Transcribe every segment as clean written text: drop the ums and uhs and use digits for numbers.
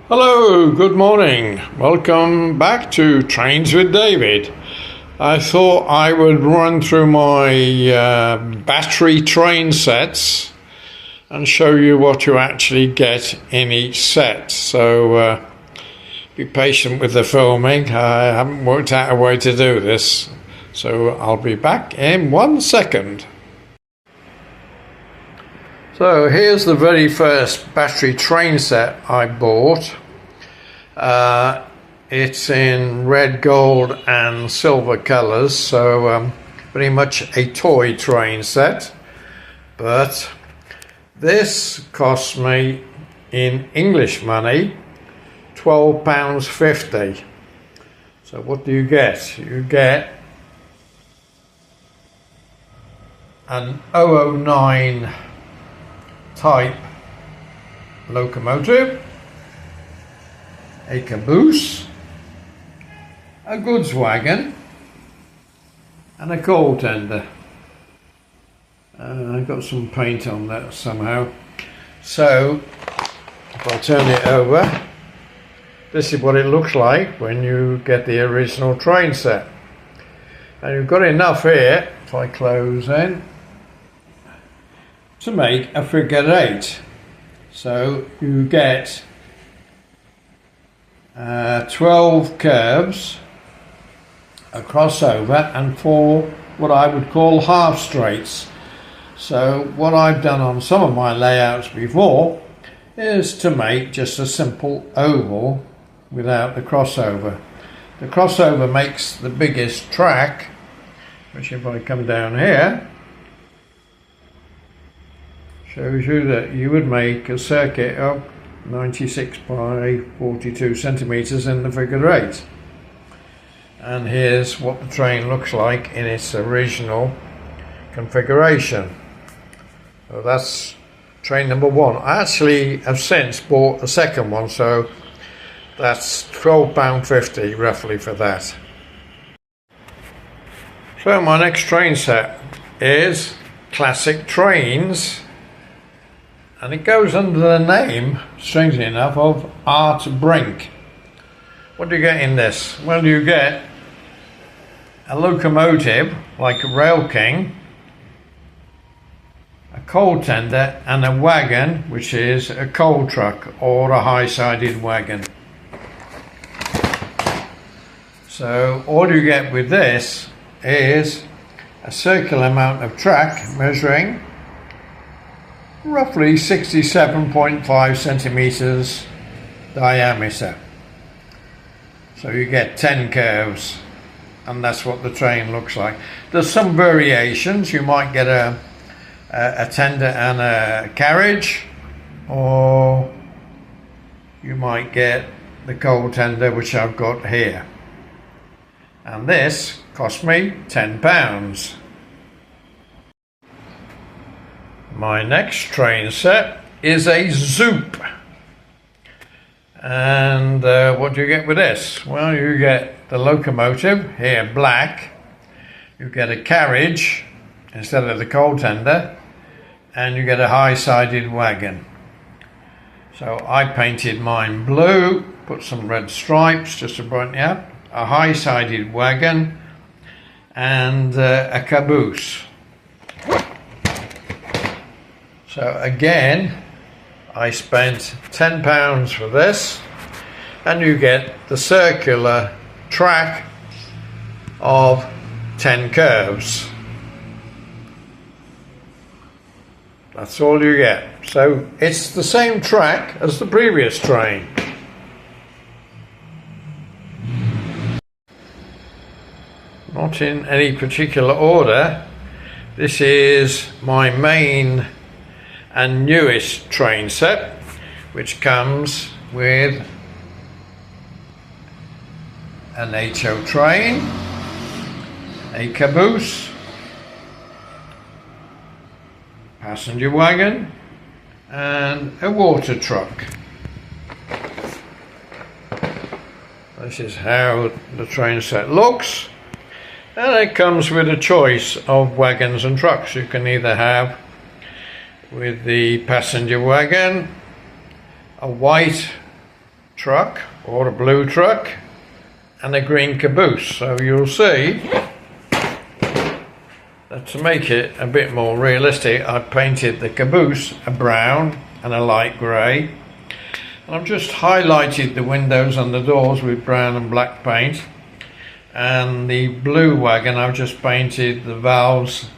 Hello, good morning. Welcome back to Trains with David. I thought I would run through my battery train sets and show you what you actually get in each set. So be patient with the filming. I haven't worked out a way to do this. So I'll be back in 1 second. So here's the very first battery train set I bought. It's in red, gold and silver colours, so pretty much a toy train set. But this cost me, in English money, £12.50. So what do you get? You get an 009 type locomotive, a caboose, a goods wagon and a coal tender. I got some paint on that somehow. So if I turn it over, this is what it looks like when you get the original train set. And you've got enough here, if I close in, to make a figure 8. So you get 12 curves, a crossover and 4 what I would call half straights. So what I've done on some of my layouts before is to make just a simple oval without the crossover. The crossover makes the biggest track, which if I come down here, shows you that you would make a circuit of 96 by 42 centimetres in the figure 8. And here's what the train looks like in its original configuration. So that's train number 1. I actually have since bought a second one, so that's £12.50 roughly for that. So my next train set is Classic Trains. And it goes under the name, strangely enough, of Art Brink. What do you get in this? Well, you get a locomotive like a Rail King, a coal tender and a wagon, which is a coal truck or a high-sided wagon. So all you get with this is a circular amount of track measuring roughly 67.5 centimetres diameter. So you get 10 curves, and that's what the train looks like. There's some variations. You might get a tender and a carriage, or you might get the coal tender, which I've got here. And this cost me £10. My next train set is a Zoop. And what do you get with this? Well, you get the locomotive, here black. You get a carriage instead of the coal tender. And you get a high-sided wagon. So I painted mine blue, put some red stripes just to brighten it up. A high-sided wagon and a caboose. So again, I spent £10 for this, and you get the circular track of 10 curves. That's all you get. So it's the same track as the previous train. Not in any particular order. This is my main and newest train set, which comes with an HO train, a caboose, passenger wagon and a water truck. This is how the train set looks, and it comes with a choice of wagons and trucks. You can either have, with the passenger wagon, a white truck or a blue truck and a green caboose. So you'll see that to make it a bit more realistic, I painted the caboose a brown and a light grey, and I've just highlighted the windows and the doors with brown and black paint, and the blue wagon I've just painted the valves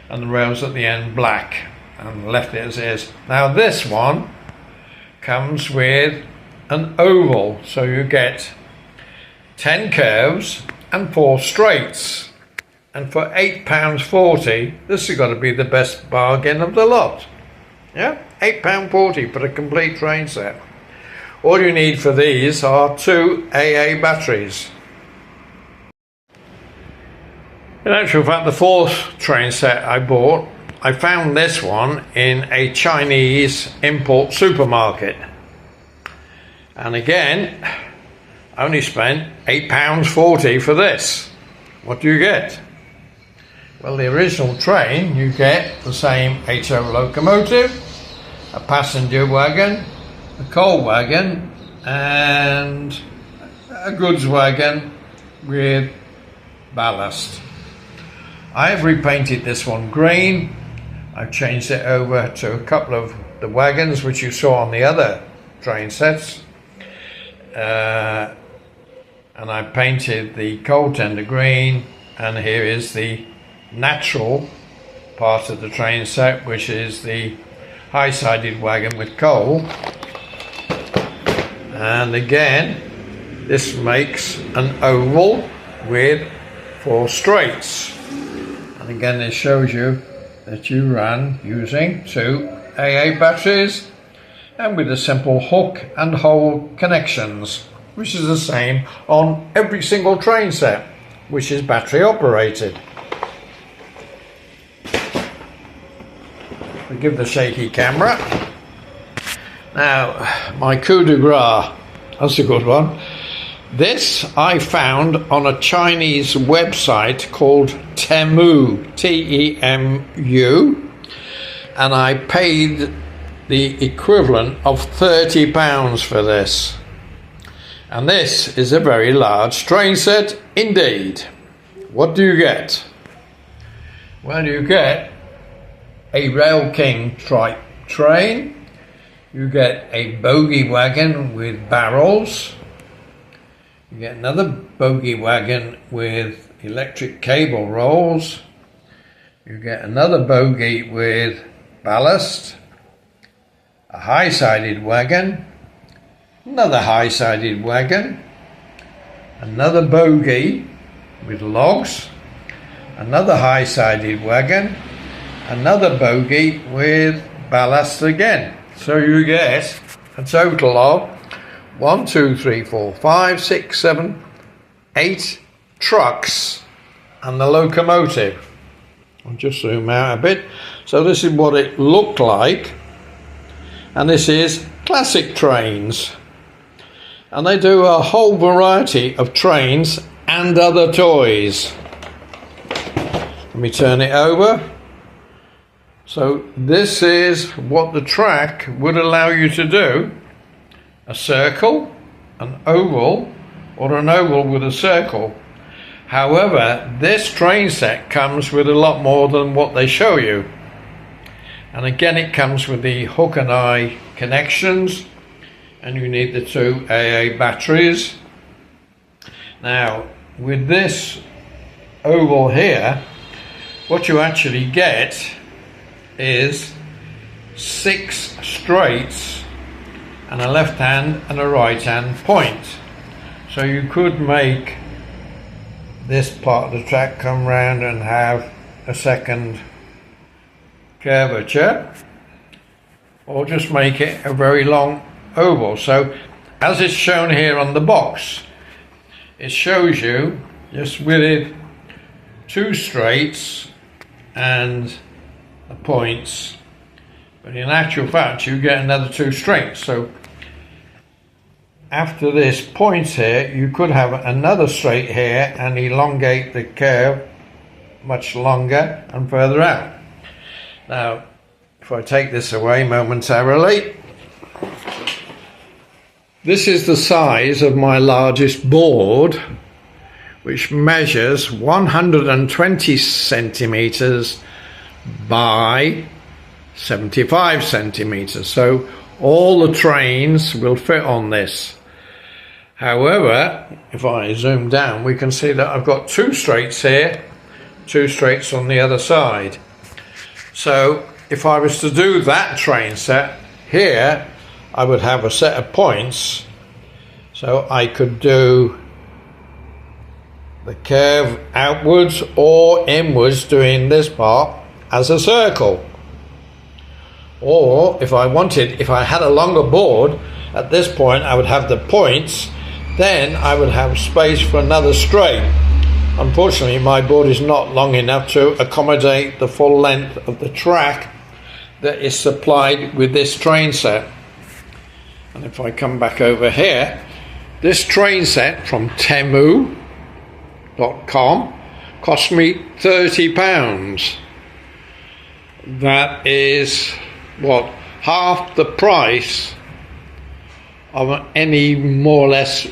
and the rails at the end black and left it as is. Now this one comes with an oval, so you get 10 curves and 4 straights, and for £8.40 this has got to be the best bargain of the lot. Yeah, £8.40 for a complete train set. All you need for these are 2 AA batteries. In actual fact, the 4th train set I bought, I found this one in a Chinese import supermarket, and again I only spent £8.40 for this. What do you get? Well, the original train, you get the same HO locomotive, a passenger wagon, a coal wagon and a goods wagon with ballast. I have repainted this one green. I've changed it over to a couple of the wagons which you saw on the other train sets, and I painted the coal tender green, and here is the natural part of the train set, which is the high-sided wagon with coal. And again, this makes an oval with 4 straights. And again, it shows you that you run using 2 AA batteries and with a simple hook and hole connections, which is the same on every single train set, which is battery operated. We give the shaky camera. Now, my Kudra, that's a good one. This I found on a Chinese website called Temu, T-E-M-U, and I paid the equivalent of £30 for this. And this is a very large train set indeed. What do you get? Well, you get a Rail King type train, you get a bogie wagon with barrels, you get another bogie wagon with electric cable rolls, you get another bogie with ballast, a high-sided wagon, another high-sided wagon, another bogie with logs, another high-sided wagon, another bogie with ballast again. So you get a total of 1, 2, 3, 4, 5, 6, 7, 8 trucks and the locomotive. I'll just zoom out a bit. So this is what it looked like, and this is classic trains, and they do a whole variety of trains and other toys. Let me turn it over. So this is what the track would allow you to do: a circle, an oval, or an oval with a circle. However, this train set comes with a lot more than what they show you. And again, it comes with the hook and eye connections, and you need the 2 AA batteries. Now, with this oval here, what you actually get is 6 straights and a left hand and a right hand point. So you could make this part of the track come round and have a second curvature, or just make it a very long oval. So as it's shown here on the box, it shows you just with 2 straights and the points, but in actual fact you get another 2 straights. So after this point here, you could have another straight here and elongate the curve much longer and further out. Now, if I take this away momentarily, This is the size of my largest board, which measures 120 centimeters by 75 centimeters. So all the trains will fit on this. However, if I zoom down, we can see that I've got two straights here, two straights on the other side. So if I was to do that train set here, I would have a set of points. So I could do the curve outwards or inwards, doing this part as a circle. Or if I had a longer board, at this point I would have the points, then I would have space for another straight. Unfortunately, my board is not long enough to accommodate the full length of the track that is supplied with this train set. And if I come back over here, this train set from Temu.com cost me £30. That is what, half the price of any more or less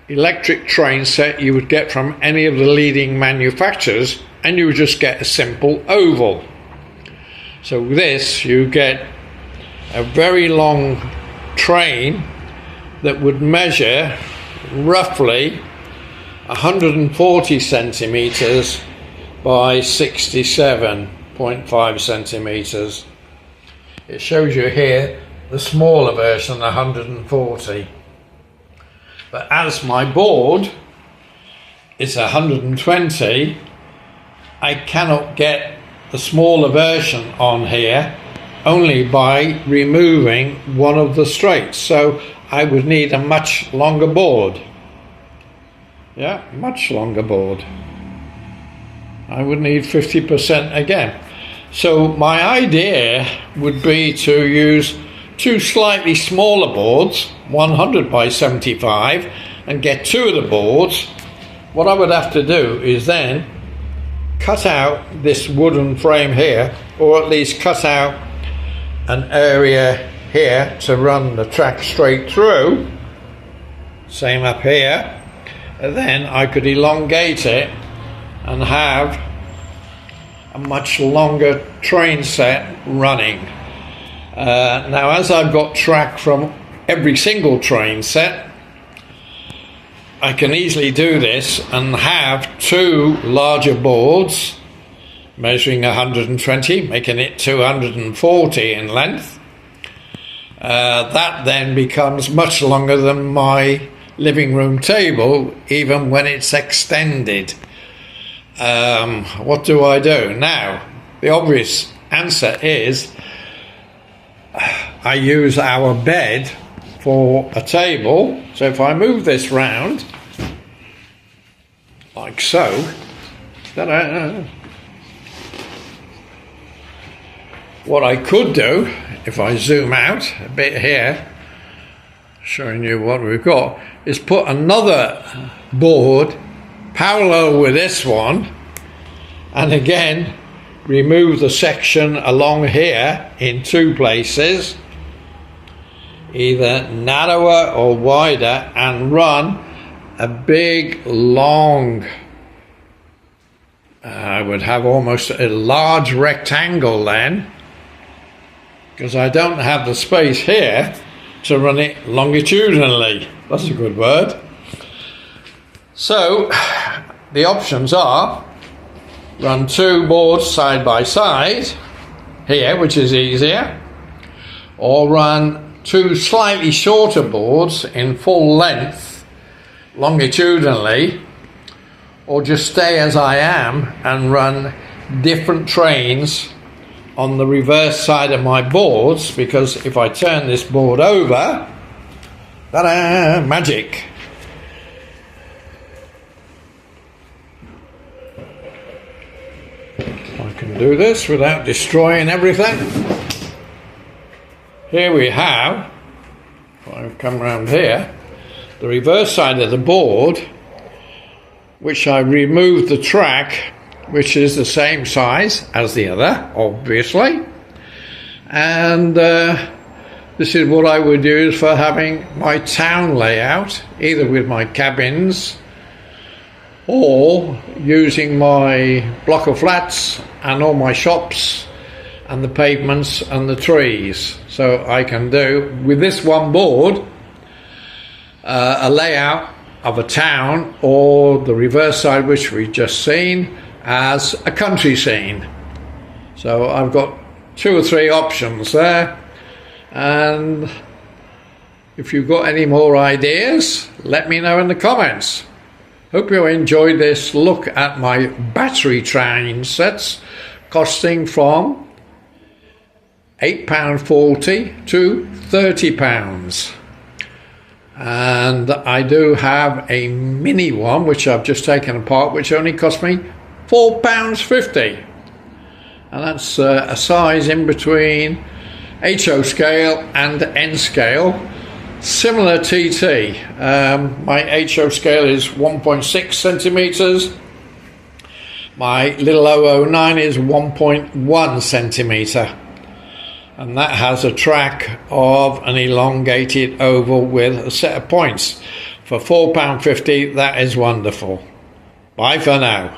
electric train set you would get from any of the leading manufacturers, and you would just get a simple oval. So with this you get a very long train that would measure roughly 140 centimeters by 67.5 centimeters. It shows you here the smaller version, 140. But as my board is 120, I cannot get the smaller version on here only by removing one of the straights. So I would need a much longer board. Yeah, much longer board. I would need 50% again. So my idea would be to use two slightly smaller boards, 100 by 75, and get two of the boards. What I would have to do is then cut out this wooden frame here, or at least cut out an area here to run the track straight through. Same up here. And then I could elongate it and have a much longer train set running. Now, as I've got track from every single train set, I can easily do this and have two larger boards measuring 120, making it 240 in length. That then becomes much longer than my living room table, even when it's extended. What do I do? Now, the obvious answer is I use our bed for a table. So if I move this round like so, what I could do, if I zoom out a bit here, showing you what we've got, is put another board parallel with this one, and again remove the section along here in two places, either narrower or wider, and run a big long, I would have almost a large rectangle then, because I don't have the space here to run it longitudinally. That's a good word. So the options are run two boards side by side here, which is easier, or run two slightly shorter boards in full length longitudinally, or just stay as I am and run different trains on the reverse side of my boards, because if I turn this board over, ta-da, magic. I can do this without destroying everything. Here we have, if I come around here, the reverse side of the board, which I removed the track, which is the same size as the other, obviously, and This is what I would use for having my town layout, either with my cabins or using my block of flats and all my shops and the pavements and the trees. So I can do, with this one board, a layout of a town, or the reverse side, which we've just seen, as a country scene. So I've got 2 or 3 options there, and if you've got any more ideas, let me know in the comments. Hope you enjoyed this look at my battery train sets, costing from £8.40 to £30. And I do have a mini one which I've just taken apart, which only cost me £4.50, and that's a size in between HO scale and N scale, similar TT. My HO scale is 1.6 centimeters. My little 009 is 1.1 centimeter, and that has a track of an elongated oval with a set of points. For £4.50, that is wonderful. Bye for now.